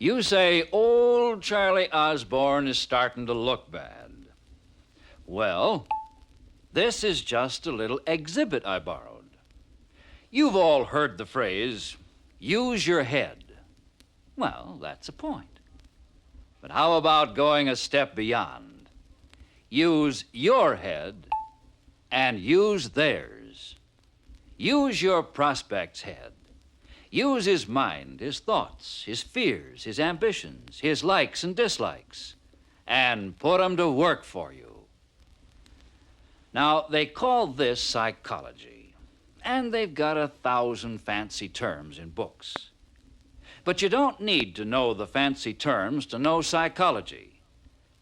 You say old Charlie Osborne is starting to look bad. Well, this is just a little exhibit I borrowed. You've all heard the phrase, use your head. Well, that's a point. But how about going a step beyond? Use your head and use theirs. Use your prospect's head. Use his mind, his thoughts, his fears, his ambitions, his likes and dislikes, and put 'em to work for you. Now, they call this psychology, and they've got 1,000 fancy terms in books. But you don't need to know the fancy terms to know psychology,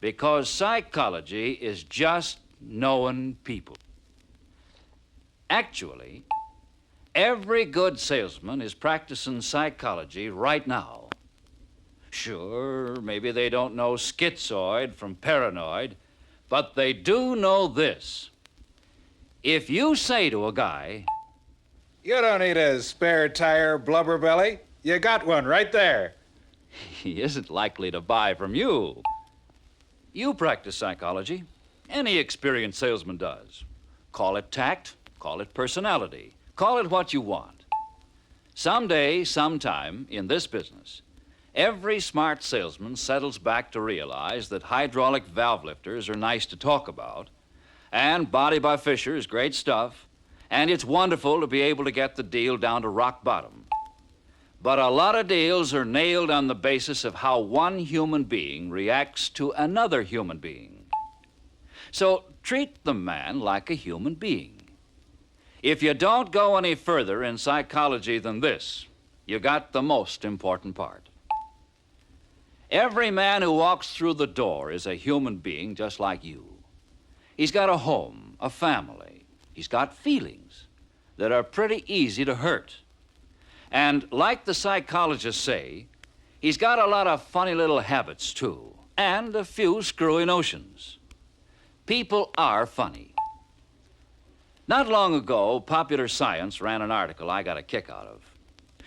because psychology is just knowing people. Actually, every good salesman is practicing psychology right now. Sure, maybe they don't know schizoid from paranoid, but they do know this. If you say to a guy, "You don't need a spare tire, blubberbelly. You got one right there," he isn't likely to buy from you. You practice psychology. Any experienced salesman does. Call it tact, call it personality, call it what you want. Someday, sometime in this business, every smart salesman settles back to realize that hydraulic valve lifters are nice to talk about, and Body by Fisher is great stuff, and it's wonderful to be able to get the deal down to rock bottom. But a lot of deals are nailed on the basis of how one human being reacts to another human being. So treat the man like a human being. If you don't go any further in psychology than this, you got the most important part. Every man who walks through the door is a human being just like you. He's got a home, a family. He's got feelings that are pretty easy to hurt. And like the psychologists say, he's got a lot of funny little habits, too, and a few screwy notions. People are funny. Not long ago, Popular Science ran an article I got a kick out of.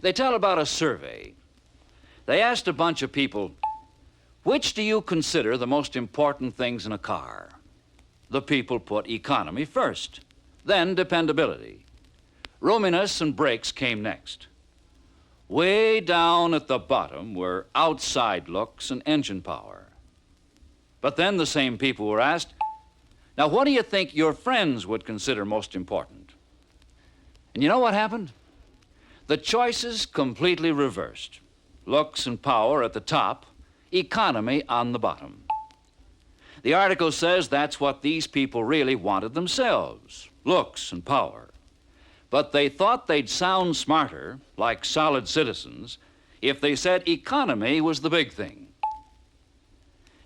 They tell about a survey. They asked a bunch of people, which do you consider the most important things in a car? The people put economy first, then dependability. Roominess and brakes came next. Way down at the bottom were outside looks and engine power. But then the same people were asked, now what do you think your friends would consider most important? And you know what happened? The choices completely reversed. Looks and power at the top, economy on the bottom. The article says that's what these people really wanted themselves, looks and power. But they thought they'd sound smarter, like solid citizens, if they said economy was the big thing.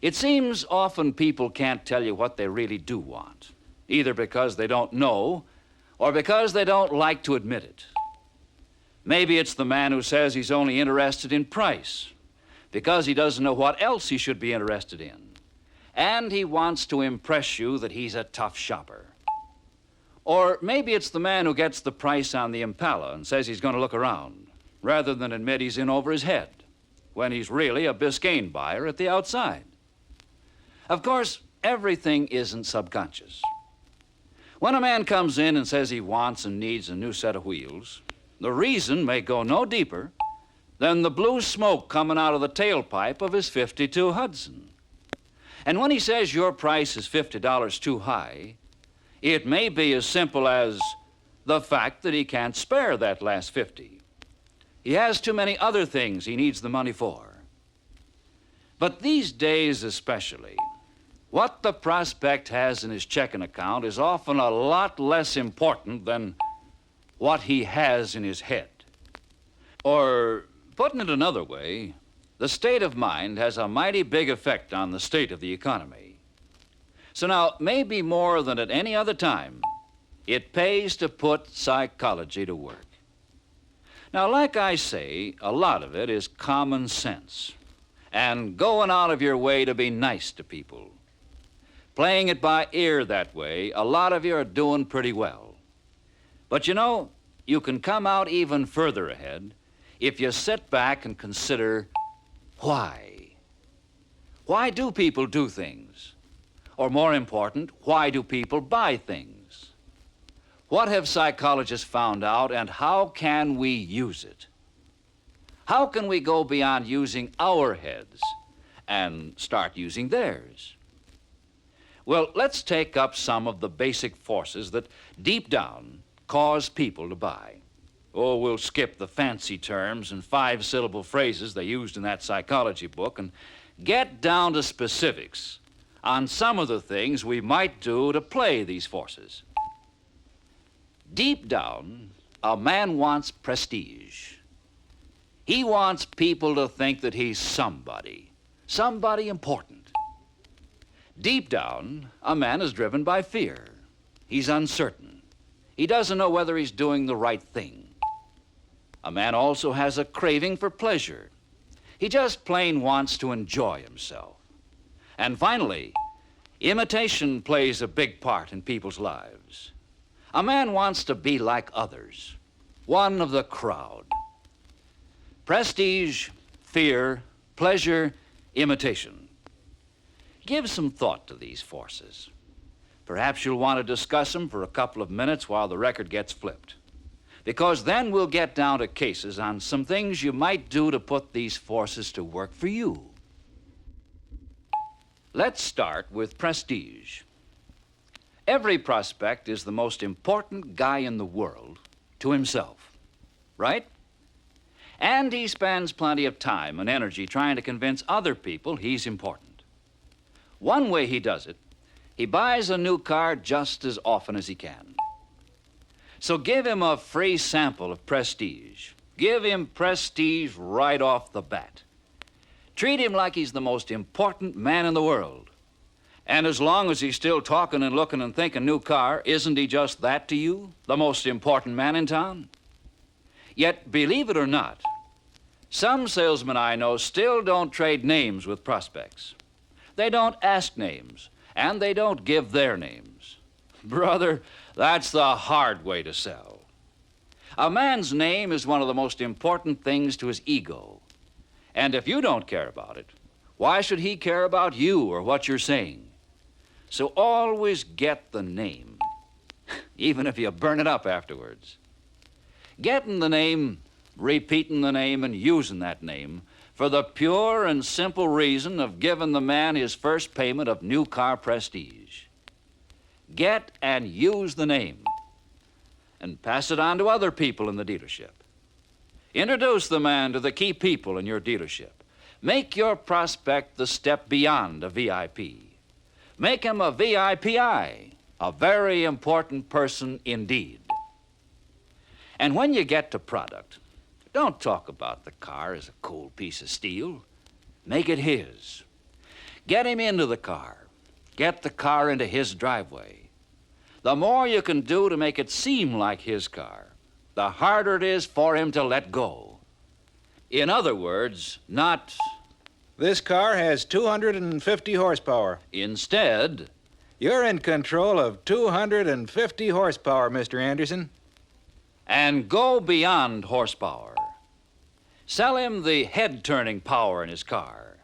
It seems often people can't tell you what they really do want, either because they don't know or because they don't like to admit it. Maybe it's the man who says he's only interested in price because he doesn't know what else he should be interested in. And he wants to impress you that he's a tough shopper. Or maybe it's the man who gets the price on the Impala and says he's going to look around, rather than admit he's in over his head, when he's really a Biscayne buyer at the outside. Of course, everything isn't subconscious. When a man comes in and says he wants and needs a new set of wheels, the reason may go no deeper than the blue smoke coming out of the tailpipe of his '52 Hudson. And when he says your price is $50 too high, it may be as simple as the fact that he can't spare that last 50. He has too many other things he needs the money for. But these days especially, what the prospect has in his checking account is often a lot less important than what he has in his head. Or, putting it another way, the state of mind has a mighty big effect on the state of the economy. So now, maybe more than at any other time, it pays to put psychology to work. Now, like I say, a lot of it is common sense and going out of your way to be nice to people. Playing it by ear that way, a lot of you are doing pretty well. But you know, you can come out even further ahead if you sit back and consider Why? Why do people do things? Or more important, why do people buy things? What have psychologists found out, and how can we use it? How can we go beyond using our heads and start using theirs? Well, let's take up some of the basic forces that deep down cause people to buy. Oh, we'll skip the fancy terms and five-syllable phrases they used in that psychology book and get down to specifics on some of the things we might do to play these forces. Deep down, a man wants prestige. He wants people to think that he's somebody important. Deep down, a man is driven by fear. He's uncertain. He doesn't know whether he's doing the right thing. A man also has a craving for pleasure. He just plain wants to enjoy himself. And finally, imitation plays a big part in people's lives. A man wants to be like others, one of the crowd. Prestige, fear, pleasure, imitation. Give some thought to these forces. Perhaps you'll want to discuss them for a couple of minutes while the record gets flipped. Because then we'll get down to cases on some things you might do to put these forces to work for you. Let's start with prestige. Every prospect is the most important guy in the world to himself, right? And he spends plenty of time and energy trying to convince other people he's important. One way he does it, he buys a new car just as often as he can. So give him a free sample of prestige. Give him prestige right off the bat. Treat him like he's the most important man in the world. And as long as he's still talking and looking and thinking new car, isn't he just that to you, the most important man in town? Yet, believe it or not, some salesmen I know still don't trade names with prospects. They don't ask names, and they don't give their names. Brother, that's the hard way to sell. A man's name is one of the most important things to his ego. And if you don't care about it, why should he care about you or what you're saying? So always get the name, even if you burn it up afterwards. Getting the name, repeating the name, and using that name for the pure and simple reason of giving the man his first payment of new car prestige. Get and use the name and pass it on to other people in the dealership. Introduce the man to the key people in your dealership. Make your prospect the step beyond a VIP. Make him a VIPI, a very important person indeed. And when you get to product, don't talk about the car as a cool piece of steel. Make it his. Get him into the car. Get the car into his driveway. The more you can do to make it seem like his car, the harder it is for him to let go. In other words, not... This car has 250 horsepower. Instead... You're in control of 250 horsepower, Mr. Anderson. And go beyond horsepower. Sell him the head-turning power in his car.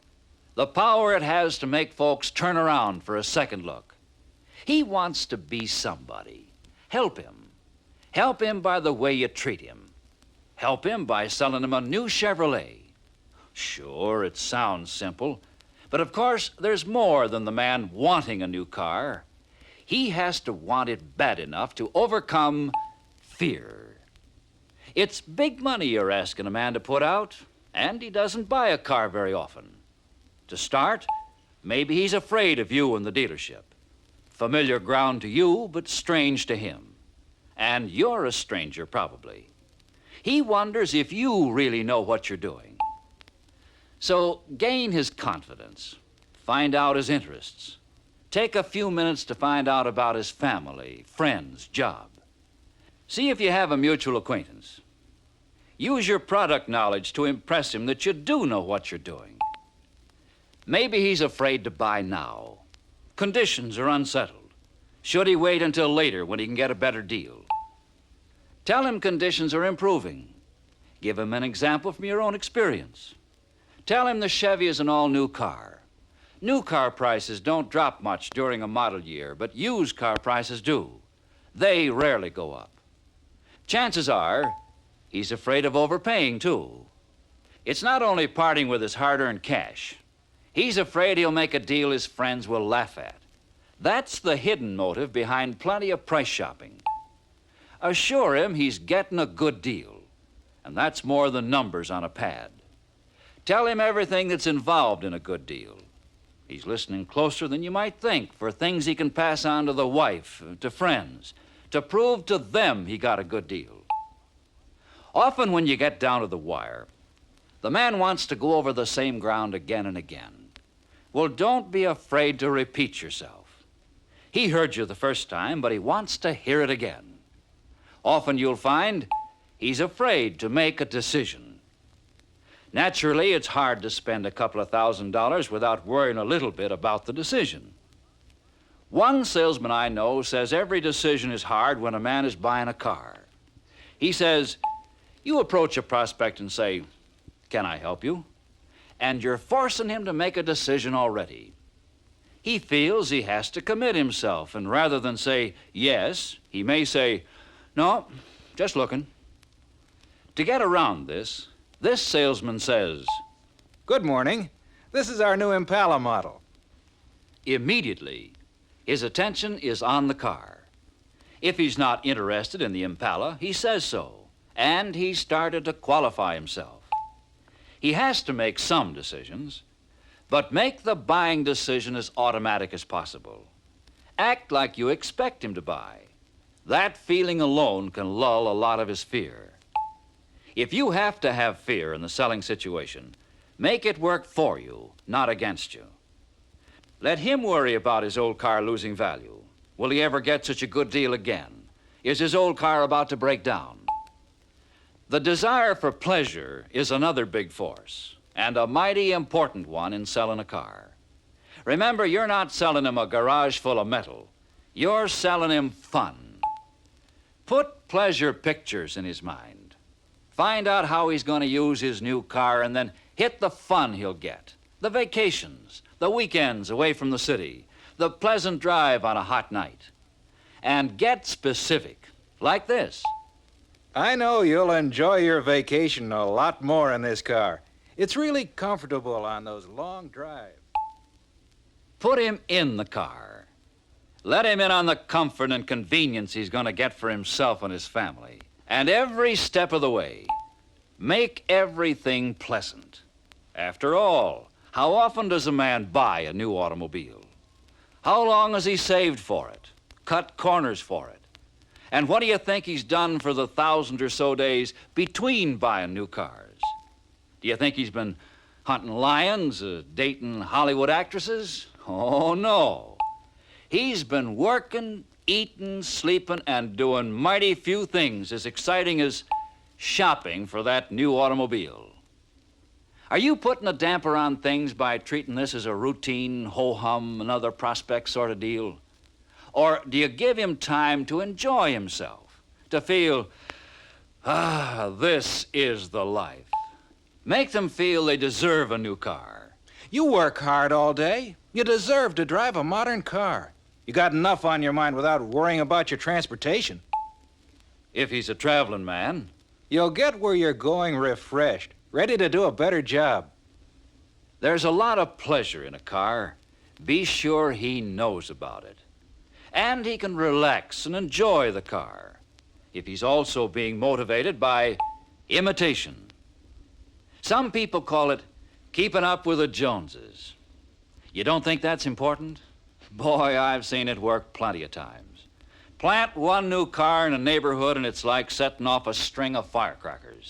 The power it has to make folks turn around for a second look. He wants to be somebody. Help him. Help him by the way you treat him. Help him by selling him a new Chevrolet. Sure, it sounds simple, but of course there's more than the man wanting a new car. He has to want it bad enough to overcome fear. It's big money you're asking a man to put out, and he doesn't buy a car very often. To start, maybe he's afraid of you in the dealership. Familiar ground to you, but strange to him. And you're a stranger, probably. He wonders if you really know what you're doing. So gain his confidence. Find out his interests. Take a few minutes to find out about his family, friends, job. See if you have a mutual acquaintance. Use your product knowledge to impress him that you do know what you're doing. Maybe he's afraid to buy now. Conditions are unsettled. Should he wait until later when he can get a better deal? Tell him conditions are improving. Give him an example from your own experience. Tell him the Chevy is an all-new car. New car prices don't drop much during a model year, but used car prices do. They rarely go up. Chances are he's afraid of overpaying, too. It's not only parting with his hard-earned cash. He's afraid he'll make a deal his friends will laugh at. That's the hidden motive behind plenty of price shopping. Assure him he's getting a good deal, and that's more than numbers on a pad. Tell him everything that's involved in a good deal. He's listening closer than you might think for things he can pass on to the wife, to friends, to prove to them he got a good deal. Often when you get down to the wire, the man wants to go over the same ground again and again. Well, don't be afraid to repeat yourself. He heard you the first time, but he wants to hear it again. Often you'll find he's afraid to make a decision. Naturally, it's hard to spend a couple of $1,000s without worrying a little bit about the decision. One salesman I know says every decision is hard when a man is buying a car. He says, you approach a prospect and say, "Can I help you?" And you're forcing him to make a decision already. He feels he has to commit himself, and rather than say yes, he may say, "No, just looking." To get around this salesman says, Good morning. This is our new Impala model. immediately, his attention is on the car. If he's not interested in the Impala, he says so, and he's started to qualify himself. He has to make some decisions, but make the buying decision as automatic as possible. Act like you expect him to buy. That feeling alone can lull a lot of his fear. If you have to have fear in the selling situation, make it work for you, not against you. Let him worry about his old car losing value. Will he ever get such a good deal again? Is his old car about to break down? The desire for pleasure is another big force, and a mighty important one in selling a car. Remember, you're not selling him a garage full of metal. You're selling him fun. Put pleasure pictures in his mind. Find out how he's going to use his new car, and then hit the fun he'll get. The vacations, the weekends away from the city, the pleasant drive on a hot night. And get specific, like this. I know you'll enjoy your vacation a lot more in this car. It's really comfortable on those long drives. Put him in the car. Let him in on the comfort and convenience he's going to get for himself and his family. And every step of the way, make everything pleasant. After all, how often does a man buy a new automobile? How long has he saved for it, cut corners for it? And what do you think he's done for the 1,000 or so days between buying new cars? Do you think he's been hunting lions, dating Hollywood actresses? Oh, no. He's been working, eating, sleeping, and doing mighty few things as exciting as shopping for that new automobile. Are you putting a damper on things by treating this as a routine, ho-hum, another prospect sort of deal? Or do you give him time to enjoy himself, to feel, this is the life? Make them feel they deserve a new car. You work hard all day. You deserve to drive a modern car. You got enough on your mind without worrying about your transportation. If he's a traveling man, You'll get where you're going refreshed, ready to do a better job. there's a lot of pleasure in a car. Be sure he knows about it. And he can relax and enjoy the car if he's also being motivated by imitation. Some people call it keeping up with the Joneses. You don't think that's important? Boy, I've seen it work plenty of times. Plant one new car in a neighborhood and it's like setting off a string of firecrackers.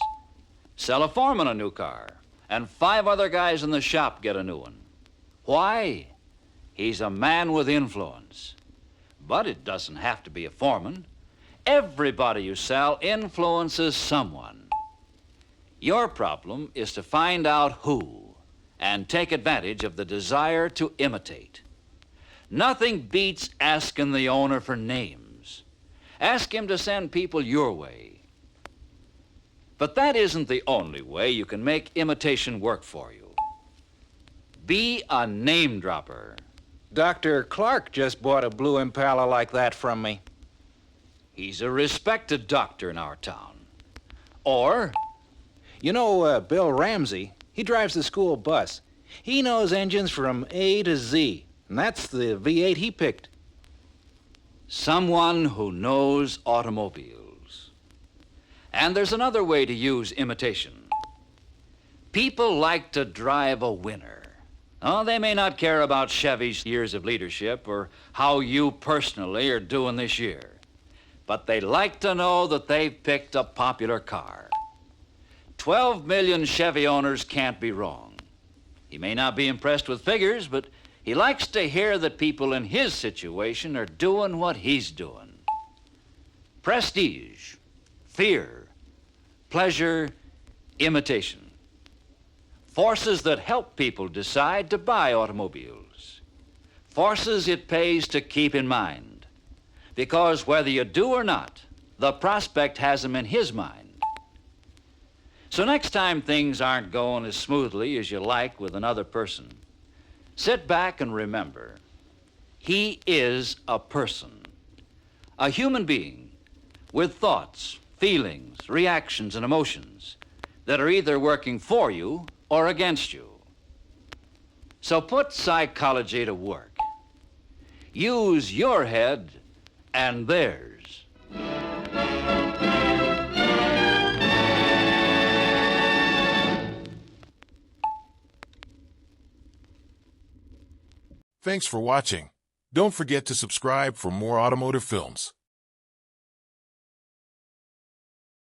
Sell a foreman a new car, and 5 other guys in the shop get a new one. Why? He's a man with influence. But it doesn't have to be a foreman. Everybody you sell influences someone. Your problem is to find out who and take advantage of the desire to imitate. Nothing beats asking the owner for names. Ask him to send people your way. But that isn't the only way you can make imitation work for you. Be a name dropper. Dr. Clark just bought a blue Impala like that from me. He's a respected doctor in our town. Or, You know, Bill Ramsey, he drives the school bus. He knows engines from A to Z, and that's the V8 he picked. someone who knows automobiles. And there's another way to use imitation. People like to drive a winner. Oh, they may not care about Chevy's years of leadership or how you personally are doing this year, but they like to know that they've picked a popular car. 12 million Chevy owners can't be wrong. He may not be impressed with figures, but he likes to hear that people in his situation are doing what he's doing. Prestige, fear, pleasure, imitation. Forces that help people decide to buy automobiles. Forces it pays to keep in mind. Because whether you do or not, the prospect has them in his mind. So next time things aren't going as smoothly as you like with another person, sit back and remember, he is a person, a human being with thoughts, feelings, reactions, and emotions that are either working for you or against you. So put psychology to work. Use your head and theirs. Thanks for watching. Don't forget to subscribe for more automotive films.